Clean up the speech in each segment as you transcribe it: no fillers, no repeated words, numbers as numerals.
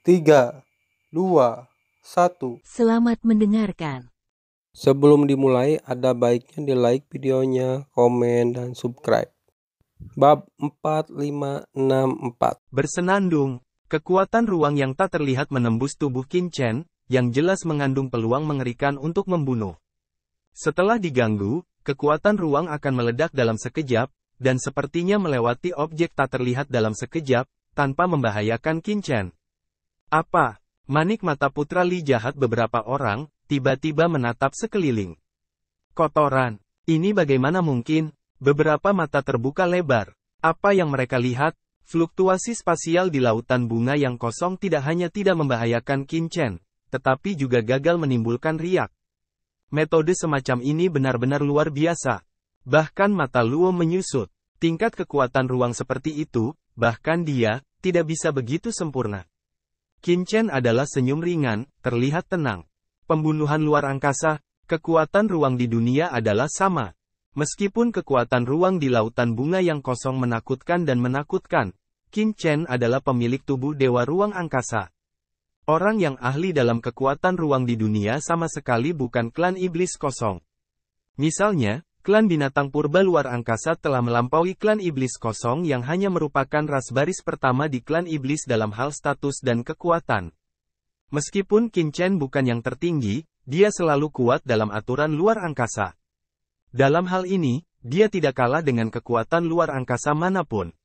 3, 2, 1. Selamat mendengarkan. Sebelum dimulai, ada baiknya di like videonya, komen, dan subscribe. Bab 4564. Bersenandung, kekuatan ruang yang tak terlihat menembus tubuh Qin Chen, yang jelas mengandung peluang mengerikan untuk membunuh. Setelah diganggu, kekuatan ruang akan meledak dalam sekejap, dan sepertinya melewati objek tak terlihat dalam sekejap, tanpa membahayakan Qin Chen. Apa? Manik mata putra Li jahat beberapa orang, tiba-tiba menatap sekeliling. Kotoran. Ini bagaimana mungkin? Beberapa mata terbuka lebar. Apa yang mereka lihat? Fluktuasi spasial di lautan bunga yang kosong tidak hanya tidak membahayakan Qin Chen, tetapi juga gagal menimbulkan riak. Metode semacam ini benar-benar luar biasa. Bahkan mata Luo menyusut. Tingkat kekuatan ruang seperti itu, bahkan dia, tidak bisa begitu sempurna. Qin Chen adalah senyum ringan, terlihat tenang. Pembunuhan luar angkasa, kekuatan ruang di dunia adalah sama. Meskipun kekuatan ruang di lautan bunga yang kosong menakutkan dan menakutkan, Qin Chen adalah pemilik tubuh dewa ruang angkasa. Orang yang ahli dalam kekuatan ruang di dunia sama sekali bukan klan iblis kosong. Misalnya, klan binatang purba luar angkasa telah melampaui klan iblis kosong yang hanya merupakan ras baris pertama di klan iblis dalam hal status dan kekuatan. Meskipun Qin Chen bukan yang tertinggi, dia selalu kuat dalam aturan luar angkasa. Dalam hal ini, dia tidak kalah dengan kekuatan luar angkasa manapun.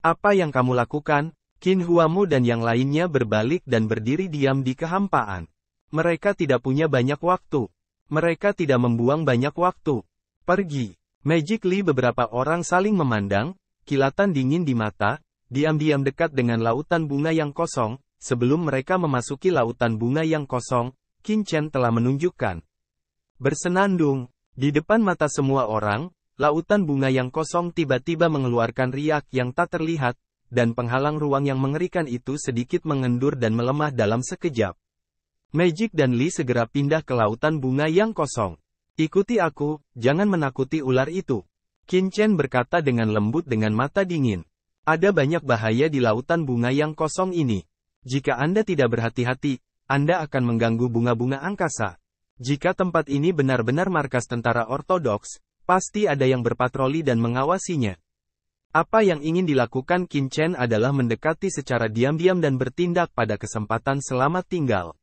Apa yang kamu lakukan? Qin Huamu dan yang lainnya berbalik dan berdiri diam di kehampaan. Mereka tidak punya banyak waktu. Mereka tidak membuang banyak waktu. Pergi. Magic Li beberapa orang saling memandang, kilatan dingin di mata, diam-diam dekat dengan lautan bunga yang kosong. Sebelum mereka memasuki lautan bunga yang kosong, Qin Chen telah menunjukkan. Bersenandung. Di depan mata semua orang, lautan bunga yang kosong tiba-tiba mengeluarkan riak yang tak terlihat, dan penghalang ruang yang mengerikan itu sedikit mengendur dan melemah dalam sekejap. Magic dan Li segera pindah ke lautan bunga yang kosong. Ikuti aku, jangan menakuti ular itu. Qin Chen berkata dengan lembut dengan mata dingin. Ada banyak bahaya di lautan bunga yang kosong ini. Jika Anda tidak berhati-hati, Anda akan mengganggu bunga-bunga angkasa. Jika tempat ini benar-benar markas tentara ortodoks, pasti ada yang berpatroli dan mengawasinya. Apa yang ingin dilakukan Qin Chen adalah mendekati secara diam-diam dan bertindak pada kesempatan selamat tinggal.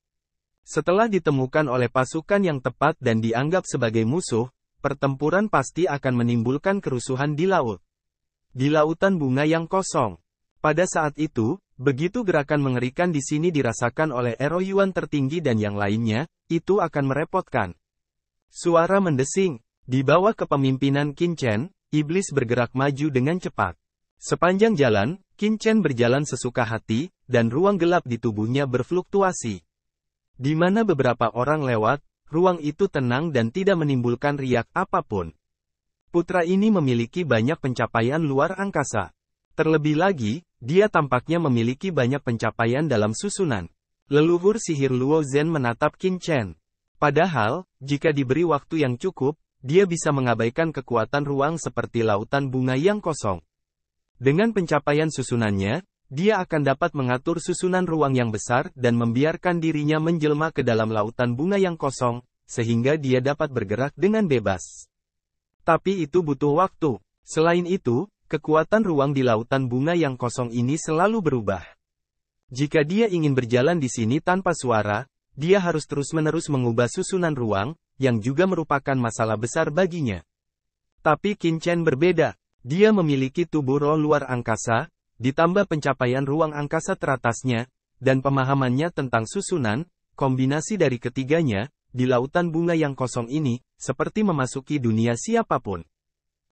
Setelah ditemukan oleh pasukan yang tepat dan dianggap sebagai musuh, pertempuran pasti akan menimbulkan kerusuhan di laut. Di lautan bunga yang kosong. Pada saat itu, begitu gerakan mengerikan di sini dirasakan oleh Ero Yuan tertinggi dan yang lainnya, itu akan merepotkan. Suara mendesing. Di bawah kepemimpinan Qin Chen, iblis bergerak maju dengan cepat. Sepanjang jalan, Qin Chen berjalan sesuka hati, dan ruang gelap di tubuhnya berfluktuasi. Di mana beberapa orang lewat, ruang itu tenang dan tidak menimbulkan riak apapun. Putra ini memiliki banyak pencapaian luar angkasa. Terlebih lagi, dia tampaknya memiliki banyak pencapaian dalam susunan. Leluhur sihir Luo Zhen menatap Qin Chen. Padahal, jika diberi waktu yang cukup, dia bisa mengabaikan kekuatan ruang seperti lautan bunga yang kosong. Dengan pencapaian susunannya, dia akan dapat mengatur susunan ruang yang besar dan membiarkan dirinya menjelma ke dalam lautan bunga yang kosong, sehingga dia dapat bergerak dengan bebas. Tapi itu butuh waktu. Selain itu, kekuatan ruang di lautan bunga yang kosong ini selalu berubah. Jika dia ingin berjalan di sini tanpa suara, dia harus terus-menerus mengubah susunan ruang, yang juga merupakan masalah besar baginya. Tapi Qin Chen berbeda. Dia memiliki tubuh roh luar angkasa, ditambah pencapaian ruang angkasa teratasnya, dan pemahamannya tentang susunan, kombinasi dari ketiganya, di lautan bunga yang kosong ini, seperti memasuki dunia siapapun.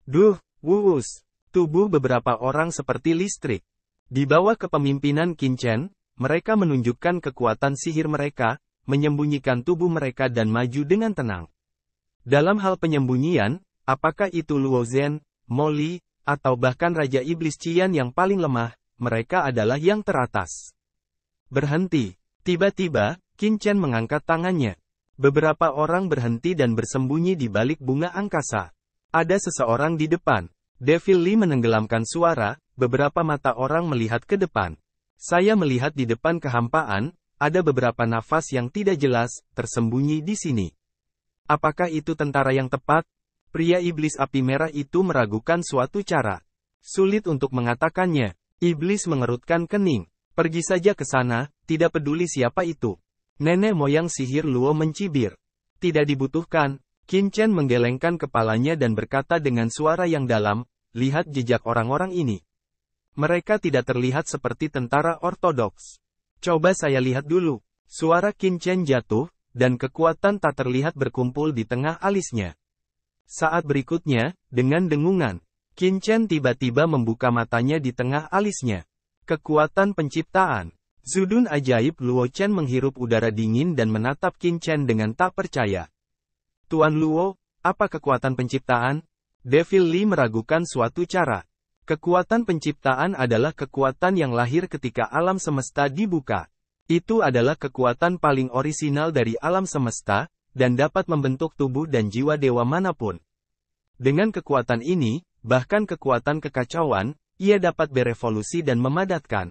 Duh, wuus. Tubuh beberapa orang seperti listrik. Di bawah kepemimpinan Qin Chen, mereka menunjukkan kekuatan sihir mereka, menyembunyikan tubuh mereka dan maju dengan tenang. Dalam hal penyembunyian, apakah itu Luo Zhen, Mo Li, atau bahkan Raja Iblis Qian yang paling lemah, mereka adalah yang teratas. Berhenti. Tiba-tiba, Qin Chen mengangkat tangannya. Beberapa orang berhenti dan bersembunyi di balik bunga angkasa. Ada seseorang di depan. Devil Lee menenggelamkan suara, beberapa mata orang melihat ke depan. Saya melihat di depan kehampaan, ada beberapa nafas yang tidak jelas, tersembunyi di sini. Apakah itu tentara yang tepat? Pria iblis api merah itu meragukan suatu cara. Sulit untuk mengatakannya. Iblis mengerutkan kening. Pergi saja ke sana, tidak peduli siapa itu. Nenek moyang sihir Luo mencibir. Tidak dibutuhkan. Qin Chen menggelengkan kepalanya dan berkata dengan suara yang dalam, lihat jejak orang-orang ini. Mereka tidak terlihat seperti tentara ortodoks. Coba saya lihat dulu. Suara Qin Chen jatuh, dan kekuatan tak terlihat berkumpul di tengah alisnya. Saat berikutnya, dengan dengungan, Qin Chen tiba-tiba membuka matanya di tengah alisnya. Kekuatan penciptaan. Zudun ajaib Luo Chen menghirup udara dingin dan menatap Qin Chen dengan tak percaya. Tuan Luo, apa kekuatan penciptaan? Devil Lee meragukan suatu cara. Kekuatan penciptaan adalah kekuatan yang lahir ketika alam semesta dibuka. Itu adalah kekuatan paling orisinal dari alam semesta, dan dapat membentuk tubuh dan jiwa dewa manapun. Dengan kekuatan ini, bahkan kekuatan kekacauan, ia dapat berevolusi dan memadatkan.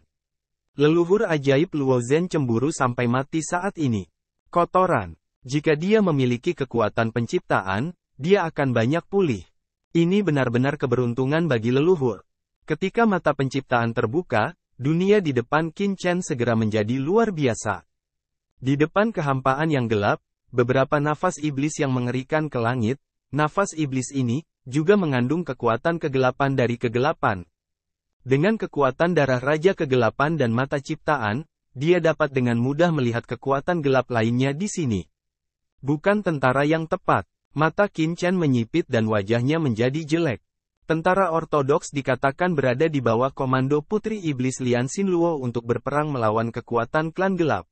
Leluhur ajaib Luo Zhen cemburu sampai mati saat ini. Kotoran. Jika dia memiliki kekuatan penciptaan, dia akan banyak pulih. Ini benar-benar keberuntungan bagi leluhur. Ketika mata penciptaan terbuka, dunia di depan Qin Chen segera menjadi luar biasa. Di depan kehampaan yang gelap, beberapa nafas iblis yang mengerikan ke langit, nafas iblis ini, juga mengandung kekuatan kegelapan dari kegelapan. Dengan kekuatan darah Raja Kegelapan dan mata ciptaan, dia dapat dengan mudah melihat kekuatan gelap lainnya di sini. Bukan tentara yang tepat. Mata Qin Chen menyipit dan wajahnya menjadi jelek. Tentara ortodoks dikatakan berada di bawah komando Putri Iblis Lian Xinluo untuk berperang melawan kekuatan klan gelap.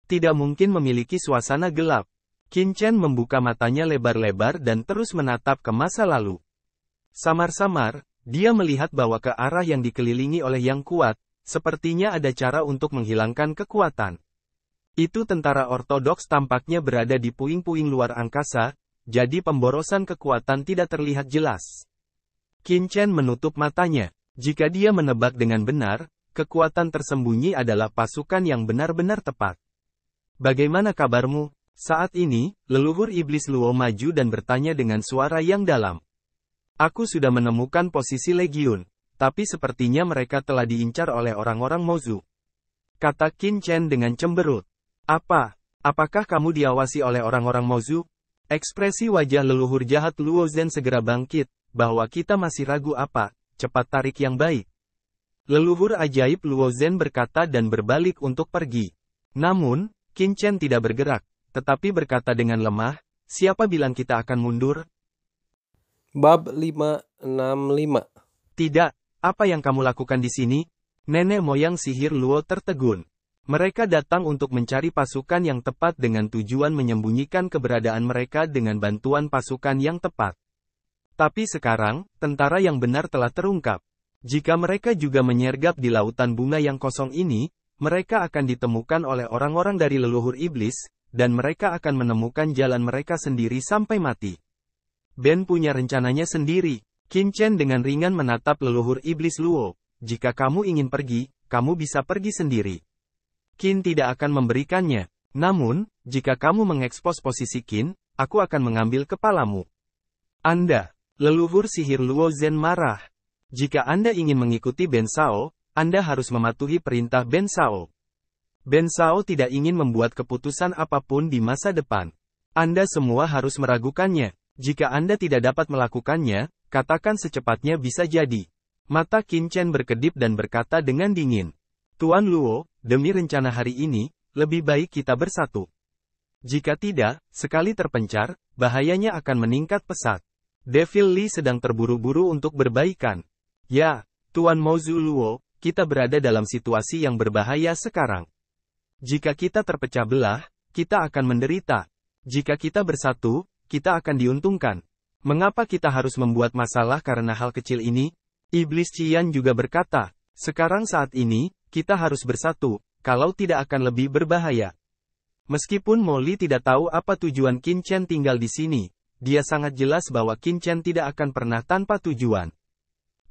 Tidak mungkin memiliki suasana gelap. Qin Chen membuka matanya lebar-lebar dan terus menatap ke masa lalu. Samar-samar, dia melihat bahwa ke arah yang dikelilingi oleh yang kuat, sepertinya ada cara untuk menghilangkan kekuatan. Itu tentara ortodoks tampaknya berada di puing-puing luar angkasa, jadi pemborosan kekuatan tidak terlihat jelas. Qin Chen menutup matanya. Jika dia menebak dengan benar, kekuatan tersembunyi adalah pasukan yang benar-benar tepat. Bagaimana kabarmu? Saat ini, leluhur iblis Luo maju dan bertanya dengan suara yang dalam. Aku sudah menemukan posisi legiun, tapi sepertinya mereka telah diincar oleh orang-orang Mozu. Kata Qin Chen dengan cemberut. Apakah kamu diawasi oleh orang-orang Mozu? Ekspresi wajah leluhur jahat Luo Zhen segera bangkit, bahwa kita masih ragu cepat tarik yang baik. Leluhur ajaib Luo Zhen berkata dan berbalik untuk pergi. Namun, Qin Chen tidak bergerak, tetapi berkata dengan lemah, siapa bilang kita akan mundur? Bab 565. Tidak, apa yang kamu lakukan di sini? Nenek moyang sihir Luo tertegun. Mereka datang untuk mencari pasukan yang tepat dengan tujuan menyembunyikan keberadaan mereka dengan bantuan pasukan yang tepat. Tapi sekarang, tentara yang benar telah terungkap. Jika mereka juga menyergap di lautan bunga yang kosong ini, mereka akan ditemukan oleh orang-orang dari leluhur iblis, dan mereka akan menemukan jalan mereka sendiri sampai mati. Ben punya rencananya sendiri. Qin Chen dengan ringan menatap leluhur iblis Luo. Jika kamu ingin pergi, kamu bisa pergi sendiri. Qin tidak akan memberikannya. Namun, jika kamu mengekspos posisi Qin, aku akan mengambil kepalamu. Anda, leluhur sihir Luo Zhen marah. Jika Anda ingin mengikuti Ben Shao, Anda harus mematuhi perintah Ben Shao. Ben Shao tidak ingin membuat keputusan apapun di masa depan. Anda semua harus meragukannya. Jika Anda tidak dapat melakukannya, katakan secepatnya bisa jadi. Mata Qin Chen berkedip dan berkata dengan dingin. Tuan Luo, demi rencana hari ini, lebih baik kita bersatu. Jika tidak, sekali terpencar, bahayanya akan meningkat pesat. Devil Lee sedang terburu-buru untuk berbaikan. Ya, Tuan Mozu Luo, kita berada dalam situasi yang berbahaya sekarang. Jika kita terpecah belah, kita akan menderita. Jika kita bersatu, kita akan diuntungkan. Mengapa kita harus membuat masalah karena hal kecil ini? Iblis Qian juga berkata, sekarang saat ini, kita harus bersatu, kalau tidak akan lebih berbahaya. Meskipun Molly tidak tahu apa tujuan Qin Chen tinggal di sini, dia sangat jelas bahwa Qin Chen tidak akan pernah tanpa tujuan.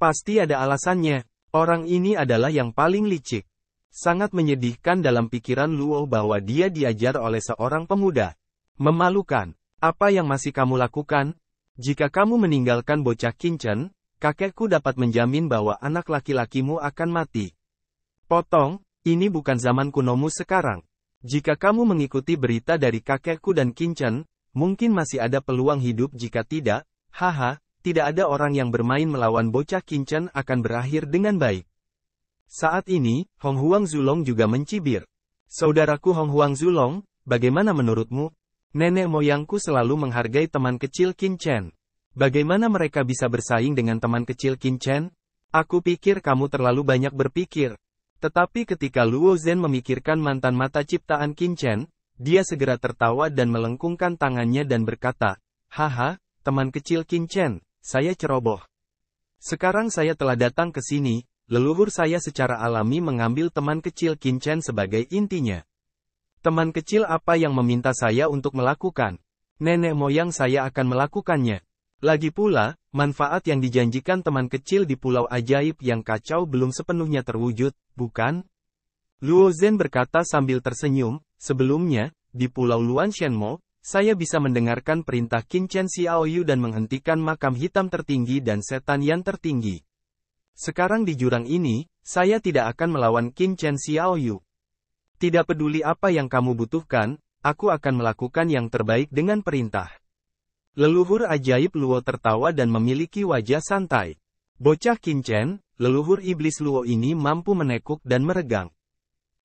Pasti ada alasannya, orang ini adalah yang paling licik. Sangat menyedihkan dalam pikiran Luo bahwa dia diajar oleh seorang pemuda. Memalukan. Apa yang masih kamu lakukan? Jika kamu meninggalkan bocah Qinchen, kakekku dapat menjamin bahwa anak laki-lakimu akan mati. Potong, ini bukan zaman kunomu sekarang. Jika kamu mengikuti berita dari kakekku dan Qinchen, mungkin masih ada peluang hidup. Jika tidak, haha, tidak ada orang yang bermain melawan bocah Qinchen akan berakhir dengan baik. Saat ini, Hong Huang Zulong juga mencibir. Saudaraku Hong Huang Zulong, bagaimana menurutmu? Nenek moyangku selalu menghargai teman kecil Qinchen. Bagaimana mereka bisa bersaing dengan teman kecil Qinchen? Aku pikir kamu terlalu banyak berpikir. Tetapi ketika Luo Zhen memikirkan mantan mata ciptaan Qinchen, dia segera tertawa dan melengkungkan tangannya dan berkata, haha, teman kecil Qinchen, saya ceroboh. Sekarang saya telah datang ke sini. Leluhur saya secara alami mengambil teman kecil Qinchen sebagai intinya. Teman kecil apa yang meminta saya untuk melakukan? Nenek moyang saya akan melakukannya. Lagi pula, manfaat yang dijanjikan teman kecil di pulau ajaib yang kacau belum sepenuhnya terwujud, bukan? Luo Zhen berkata sambil tersenyum, sebelumnya, di pulau Luan Shenmo, saya bisa mendengarkan perintah Qinchen Xiaoyu dan menghentikan makam hitam tertinggi dan setan yang tertinggi. Sekarang di jurang ini, saya tidak akan melawan Qinchen Xiaoyu. Tidak peduli apa yang kamu butuhkan, aku akan melakukan yang terbaik dengan perintah. Leluhur ajaib Luo tertawa dan memiliki wajah santai. Bocah Qinchen, leluhur iblis Luo ini mampu menekuk dan meregang.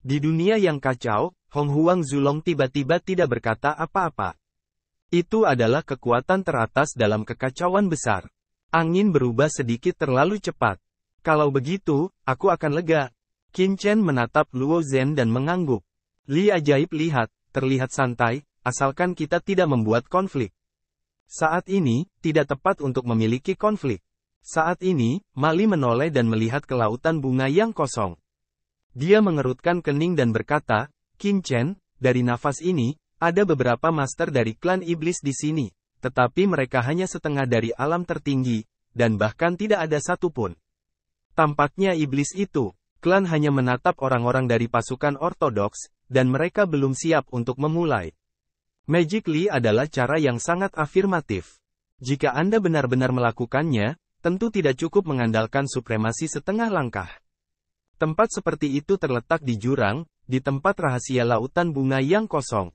Di dunia yang kacau, Hong Huang Zulong tiba-tiba tidak berkata apa-apa. Itu adalah kekuatan teratas dalam kekacauan besar. Angin berubah sedikit terlalu cepat. Kalau begitu, aku akan lega. Qinchen menatap Luo Zhen dan mengangguk. Li ajaib terlihat santai, asalkan kita tidak membuat konflik. Saat ini, tidak tepat untuk memiliki konflik. Saat ini, Mali menoleh dan melihat ke lautan bunga yang kosong. Dia mengerutkan kening dan berkata, Qinchen, dari nafas ini, ada beberapa master dari klan iblis di sini, tetapi mereka hanya setengah dari alam tertinggi, dan bahkan tidak ada satupun. Tampaknya iblis itu, klan hanya menatap orang-orang dari pasukan ortodoks, dan mereka belum siap untuk memulai. Magically adalah cara yang sangat afirmatif. Jika Anda benar-benar melakukannya, tentu tidak cukup mengandalkan supremasi setengah langkah. Tempat seperti itu terletak di jurang, di tempat rahasia lautan bunga yang kosong.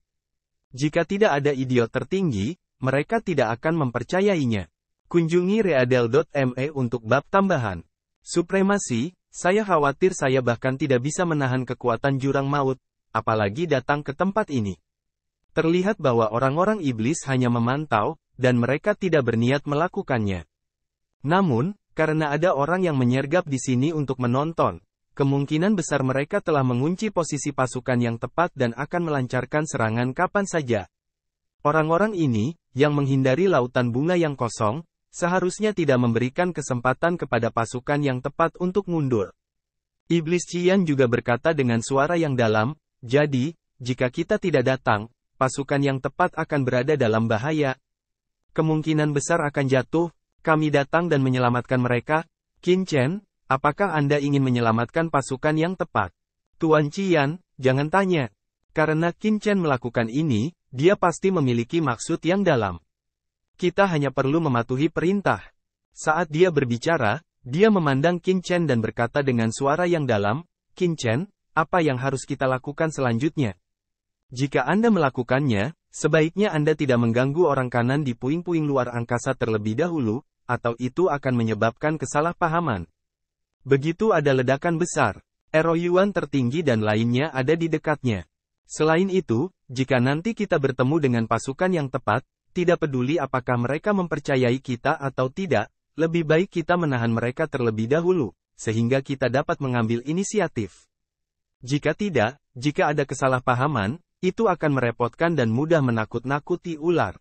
Jika tidak ada idiot tertinggi, mereka tidak akan mempercayainya. Kunjungi readel.me untuk bab tambahan. Supremasi, saya khawatir saya bahkan tidak bisa menahan kekuatan jurang maut, apalagi datang ke tempat ini. Terlihat bahwa orang-orang iblis hanya memantau, dan mereka tidak berniat melakukannya. Namun, karena ada orang yang menyergap di sini untuk menonton, kemungkinan besar mereka telah mengunci posisi pasukan yang tepat dan akan melancarkan serangan kapan saja. Orang-orang ini, yang menghindari lautan bunga yang kosong, seharusnya tidak memberikan kesempatan kepada pasukan yang tepat untuk mundur. Iblis Qian juga berkata dengan suara yang dalam, jadi, jika kita tidak datang, pasukan yang tepat akan berada dalam bahaya. Kemungkinan besar akan jatuh, kami datang dan menyelamatkan mereka. Qinchen, apakah Anda ingin menyelamatkan pasukan yang tepat? Tuan Qian, jangan tanya. Karena Qinchen melakukan ini, dia pasti memiliki maksud yang dalam. Kita hanya perlu mematuhi perintah. Saat dia berbicara, dia memandang Qinchen dan berkata dengan suara yang dalam, Qinchen, apa yang harus kita lakukan selanjutnya? Jika Anda melakukannya, sebaiknya Anda tidak mengganggu orang kanan di puing-puing luar angkasa terlebih dahulu, atau itu akan menyebabkan kesalahpahaman. Begitu ada ledakan besar, eroyuan tertinggi dan lainnya ada di dekatnya. Selain itu, jika nanti kita bertemu dengan pasukan yang tepat, tidak peduli apakah mereka mempercayai kita atau tidak, lebih baik kita menahan mereka terlebih dahulu, sehingga kita dapat mengambil inisiatif. Jika tidak, jika ada kesalahpahaman, itu akan merepotkan dan mudah menakut-nakuti ular.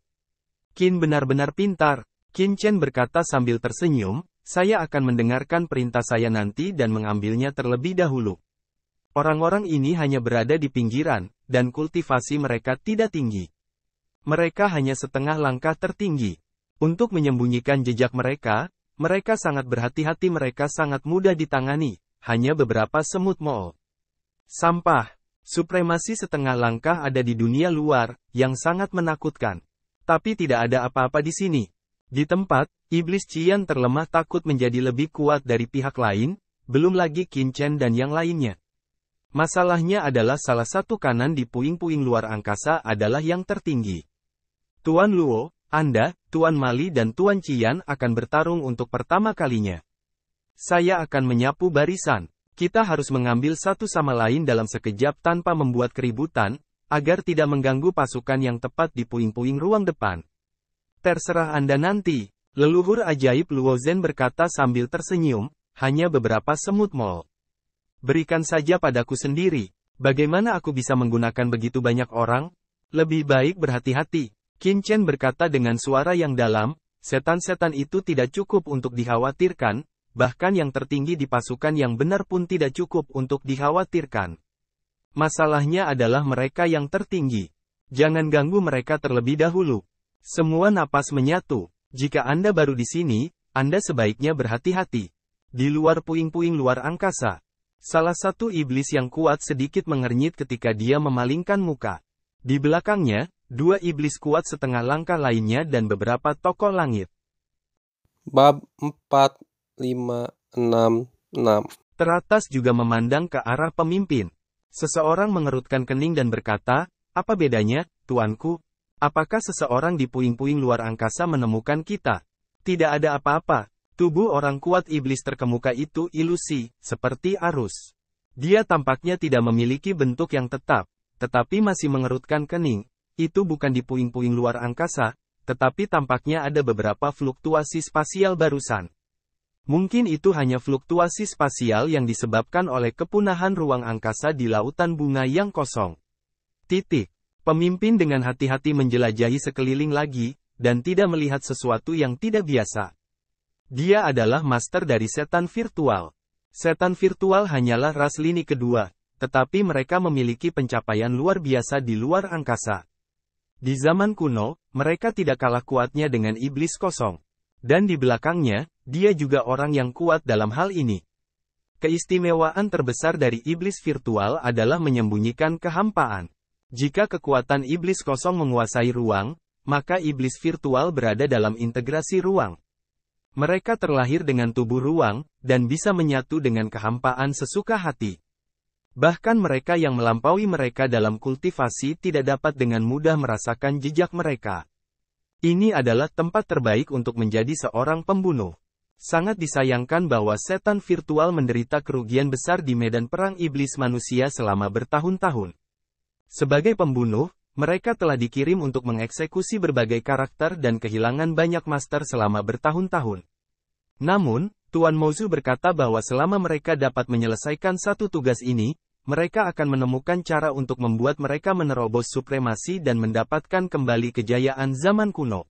Qin benar-benar pintar, Qinchen berkata sambil tersenyum, saya akan mendengarkan perintah saya nanti dan mengambilnya terlebih dahulu. Orang-orang ini hanya berada di pinggiran, dan kultivasi mereka tidak tinggi. Mereka hanya setengah langkah tertinggi. Untuk menyembunyikan jejak mereka, mereka sangat berhati-hati, mereka sangat mudah ditangani, hanya beberapa semut mool. Sampah. Supremasi setengah langkah ada di dunia luar, yang sangat menakutkan. Tapi tidak ada apa-apa di sini. Di tempat, iblis Qian terlemah takut menjadi lebih kuat dari pihak lain, belum lagi Qin Chen dan yang lainnya. Masalahnya adalah salah satu kanan di puing-puing luar angkasa adalah yang tertinggi. Tuan Luo, Anda, Tuan Mali dan Tuan Qian akan bertarung untuk pertama kalinya. Saya akan menyapu barisan. Kita harus mengambil satu sama lain dalam sekejap tanpa membuat keributan, agar tidak mengganggu pasukan yang tepat di puing-puing ruang depan. Terserah Anda nanti, leluhur ajaib Luo Zhen berkata sambil tersenyum, hanya beberapa semut mol. Berikan saja padaku sendiri. Bagaimana aku bisa menggunakan begitu banyak orang? Lebih baik berhati-hati. Qin Chen berkata dengan suara yang dalam, setan-setan itu tidak cukup untuk dikhawatirkan, bahkan yang tertinggi di pasukan yang benar pun tidak cukup untuk dikhawatirkan. Masalahnya adalah mereka yang tertinggi. Jangan ganggu mereka terlebih dahulu. Semua napas menyatu. Jika Anda baru di sini, Anda sebaiknya berhati-hati. Di luar puing-puing luar angkasa, salah satu iblis yang kuat sedikit mengernyit ketika dia memalingkan muka. Di belakangnya, dua iblis kuat setengah langkah lainnya dan beberapa tokoh langit. Bab 456. Teratas juga memandang ke arah pemimpin. Seseorang mengerutkan kening dan berkata, apa bedanya, tuanku? Apakah seseorang di puing-puing luar angkasa menemukan kita? Tidak ada apa-apa. Tubuh orang kuat iblis terkemuka itu ilusi, seperti arus. Dia tampaknya tidak memiliki bentuk yang tetap, tetapi masih mengerutkan kening. Itu bukan di puing-puing luar angkasa, tetapi tampaknya ada beberapa fluktuasi spasial barusan. Mungkin itu hanya fluktuasi spasial yang disebabkan oleh kepunahan ruang angkasa di lautan bunga yang kosong. Titik. Pemimpin dengan hati-hati menjelajahi sekeliling lagi, dan tidak melihat sesuatu yang tidak biasa. Dia adalah master dari setan virtual. Setan virtual hanyalah ras lini kedua, tetapi mereka memiliki pencapaian luar biasa di luar angkasa. Di zaman kuno, mereka tidak kalah kuatnya dengan iblis kosong. Dan di belakangnya, dia juga orang yang kuat dalam hal ini. Keistimewaan terbesar dari iblis virtual adalah menyembunyikan kehampaan. Jika kekuatan iblis kosong menguasai ruang, maka iblis virtual berada dalam integrasi ruang. Mereka terlahir dengan tubuh ruang, dan bisa menyatu dengan kehampaan sesuka hati. Bahkan mereka yang melampaui mereka dalam kultivasi tidak dapat dengan mudah merasakan jejak mereka. Ini adalah tempat terbaik untuk menjadi seorang pembunuh. Sangat disayangkan bahwa setan virtual menderita kerugian besar di medan perang iblis manusia selama bertahun-tahun. Sebagai pembunuh, mereka telah dikirim untuk mengeksekusi berbagai karakter dan kehilangan banyak master selama bertahun-tahun. Namun, Tuan Mozu berkata bahwa selama mereka dapat menyelesaikan satu tugas ini, mereka akan menemukan cara untuk membuat mereka menerobos supremasi dan mendapatkan kembali kejayaan zaman kuno.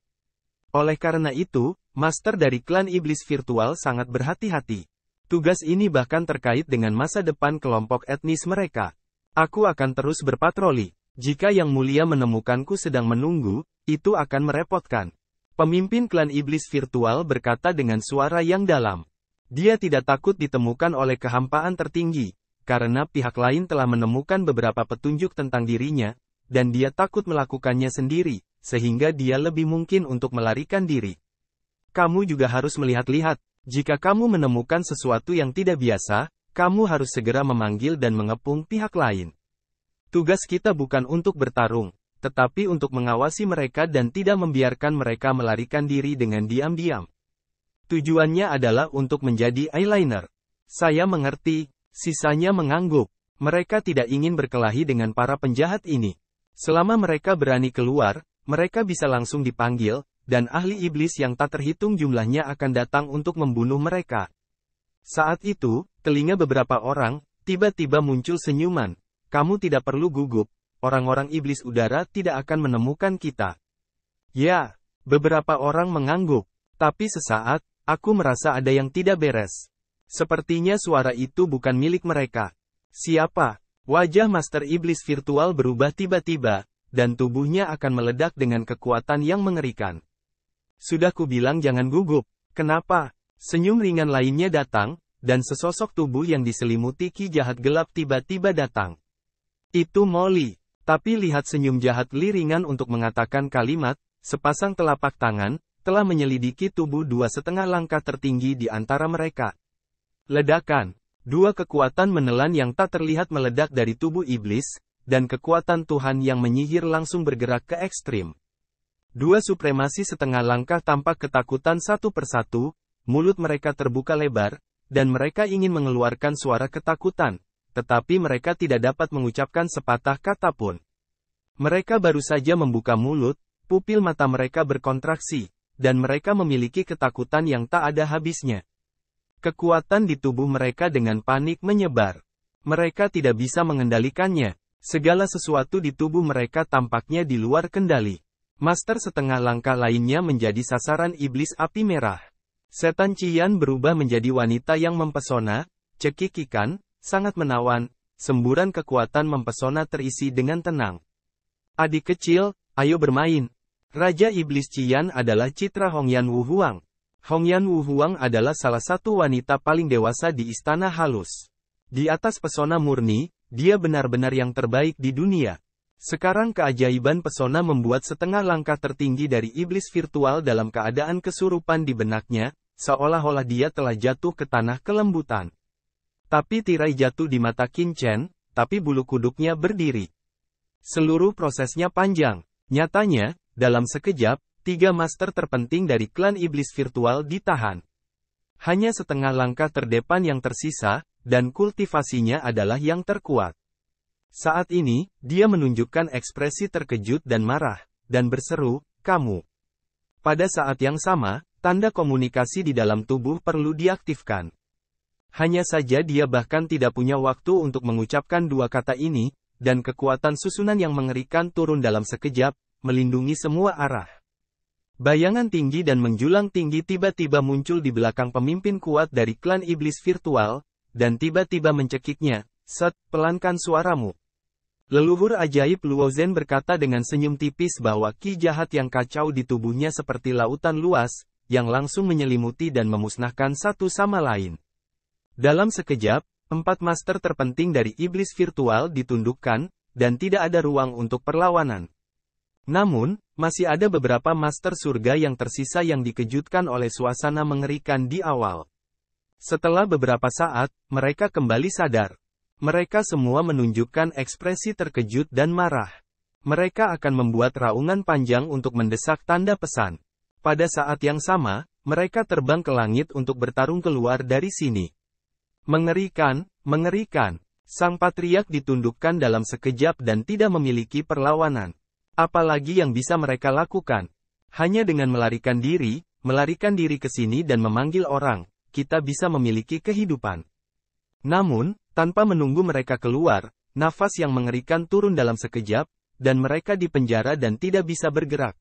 Oleh karena itu, master dari klan iblis virtual sangat berhati-hati. Tugas ini bahkan terkait dengan masa depan kelompok etnis mereka. Aku akan terus berpatroli. Jika Yang Mulia menemukanku sedang menunggu, itu akan merepotkan. Pemimpin klan iblis virtual berkata dengan suara yang dalam. Dia tidak takut ditemukan oleh kehampaan tertinggi, karena pihak lain telah menemukan beberapa petunjuk tentang dirinya, dan dia takut melakukannya sendiri, sehingga dia lebih mungkin untuk melarikan diri. Kamu juga harus melihat-lihat. Jika kamu menemukan sesuatu yang tidak biasa, kamu harus segera memanggil dan mengepung pihak lain. Tugas kita bukan untuk bertarung, tetapi untuk mengawasi mereka dan tidak membiarkan mereka melarikan diri dengan diam-diam. Tujuannya adalah untuk menjadi eyeliner. Saya mengerti, sisanya mengangguk. Mereka tidak ingin berkelahi dengan para penjahat ini. Selama mereka berani keluar, mereka bisa langsung dipanggil, dan ahli iblis yang tak terhitung jumlahnya akan datang untuk membunuh mereka. Saat itu, telinga beberapa orang, tiba-tiba muncul senyuman. Kamu tidak perlu gugup, orang-orang iblis udara tidak akan menemukan kita. Ya, beberapa orang mengangguk. Tapi sesaat, aku merasa ada yang tidak beres. Sepertinya suara itu bukan milik mereka. Siapa? Wajah Master Iblis virtual berubah tiba-tiba, dan tubuhnya akan meledak dengan kekuatan yang mengerikan. Sudah kubilang jangan gugup. Kenapa? Senyum ringan lainnya datang, dan sesosok tubuh yang diselimuti ki jahat gelap tiba-tiba datang. Itu Molly. Tapi lihat senyum jahat Li ringan untuk mengatakan kalimat, sepasang telapak tangan, telah menyelidiki tubuh 2,5 langkah tertinggi di antara mereka. Ledakan. Dua kekuatan menelan yang tak terlihat meledak dari tubuh iblis, dan kekuatan Tuhan yang menyihir langsung bergerak ke ekstrim. Dua supremasi setengah langkah tampak ketakutan satu persatu, mulut mereka terbuka lebar, dan mereka ingin mengeluarkan suara ketakutan, tetapi mereka tidak dapat mengucapkan sepatah kata pun. Mereka baru saja membuka mulut, pupil mata mereka berkontraksi, dan mereka memiliki ketakutan yang tak ada habisnya. Kekuatan di tubuh mereka dengan panik menyebar. Mereka tidak bisa mengendalikannya. Segala sesuatu di tubuh mereka tampaknya di luar kendali. Master setengah langkah lainnya menjadi sasaran iblis api merah. Setan Qian berubah menjadi wanita yang mempesona, cekikikan, sangat menawan, semburan kekuatan mempesona terisi dengan tenang. Adik kecil, ayo bermain. Raja Iblis Qian adalah Citra Hongyan Wu Huang. Hongyan Wu Huang adalah salah satu wanita paling dewasa di Istana Halus. Di atas pesona murni, dia benar-benar yang terbaik di dunia. Sekarang keajaiban pesona membuat setengah langkah tertinggi dari iblis virtual dalam keadaan kesurupan di benaknya, seolah-olah dia telah jatuh ke tanah kelembutan. Tapi tirai jatuh di mata Qin Chen, tapi bulu kuduknya berdiri. Seluruh prosesnya panjang. Nyatanya, dalam sekejap, 3 master terpenting dari klan iblis virtual ditahan. Hanya setengah langkah terdepan yang tersisa, dan kultivasinya adalah yang terkuat. Saat ini, dia menunjukkan ekspresi terkejut dan marah, dan berseru, "Kamu." Pada saat yang sama, tanda komunikasi di dalam tubuh perlu diaktifkan. Hanya saja dia bahkan tidak punya waktu untuk mengucapkan dua kata ini, dan kekuatan susunan yang mengerikan turun dalam sekejap, melindungi semua arah. Bayangan tinggi dan menjulang tinggi tiba-tiba muncul di belakang pemimpin kuat dari klan iblis virtual, dan tiba-tiba mencekiknya, "Set, pelankan suaramu." Leluhur ajaib Luo Zhen berkata dengan senyum tipis bahwa ki jahat yang kacau di tubuhnya seperti lautan luas, yang langsung menyelimuti dan memusnahkan satu sama lain. Dalam sekejap, 4 master terpenting dari iblis virtual ditundukkan, dan tidak ada ruang untuk perlawanan. Namun, masih ada beberapa master surga yang tersisa yang dikejutkan oleh suasana mengerikan di awal. Setelah beberapa saat, mereka kembali sadar. Mereka semua menunjukkan ekspresi terkejut dan marah. Mereka akan membuat raungan panjang untuk mendesak tanda pesan. Pada saat yang sama, mereka terbang ke langit untuk bertarung keluar dari sini. Mengerikan, mengerikan. Sang patriark ditundukkan dalam sekejap dan tidak memiliki perlawanan. Apalagi yang bisa mereka lakukan? Hanya dengan melarikan diri ke sini dan memanggil orang, kita bisa memiliki kehidupan. Namun, tanpa menunggu mereka keluar, nafas yang mengerikan turun dalam sekejap, dan mereka dipenjara dan tidak bisa bergerak.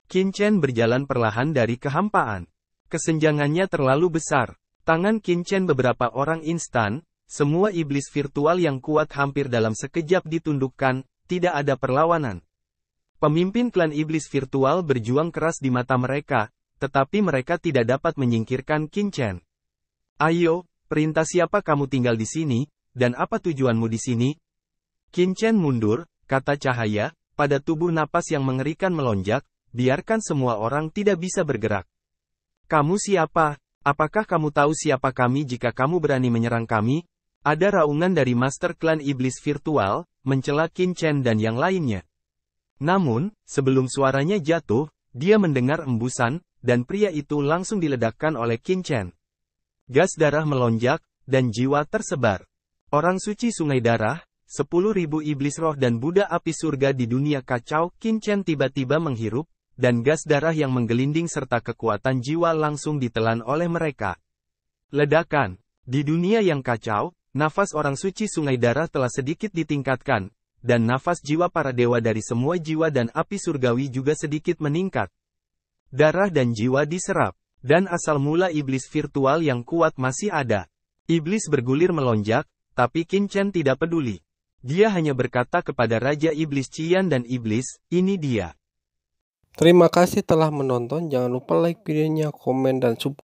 Qin Chen berjalan perlahan dari kehampaan. Kesenjangannya terlalu besar. Tangan Qin Chen beberapa orang instan, semua iblis virtual yang kuat hampir dalam sekejap ditundukkan, tidak ada perlawanan. Pemimpin klan iblis virtual berjuang keras di mata mereka, tetapi mereka tidak dapat menyingkirkan Qin Chen. "Ayo, perintah siapa kamu tinggal di sini, dan apa tujuanmu di sini?" Qin Chen mundur, kata cahaya, pada tubuh napas yang mengerikan melonjak, "Biarkan semua orang tidak bisa bergerak." "Kamu siapa? Apakah kamu tahu siapa kami jika kamu berani menyerang kami?" Ada raungan dari master klan iblis virtual, mencela Qin Chen dan yang lainnya. Namun, sebelum suaranya jatuh, dia mendengar embusan, dan pria itu langsung diledakkan oleh Qin Chen. Gas darah melonjak, dan jiwa tersebar. Orang suci sungai darah, 10.000 iblis roh dan Buddha api surga di dunia kacau. Qin Chen tiba-tiba menghirup, dan gas darah yang menggelinding serta kekuatan jiwa langsung ditelan oleh mereka. Ledakan. Di dunia yang kacau, nafas orang suci sungai darah telah sedikit ditingkatkan, dan nafas jiwa para dewa dari semua jiwa dan api surgawi juga sedikit meningkat. Darah dan jiwa diserap, dan asal mula iblis virtual yang kuat masih ada. Iblis bergulir melonjak, tapi Qin Chen tidak peduli. Dia hanya berkata kepada Raja Iblis Qian dan Iblis, "Ini dia." Terima kasih telah menonton, jangan lupa like videonya, komen, dan subscribe.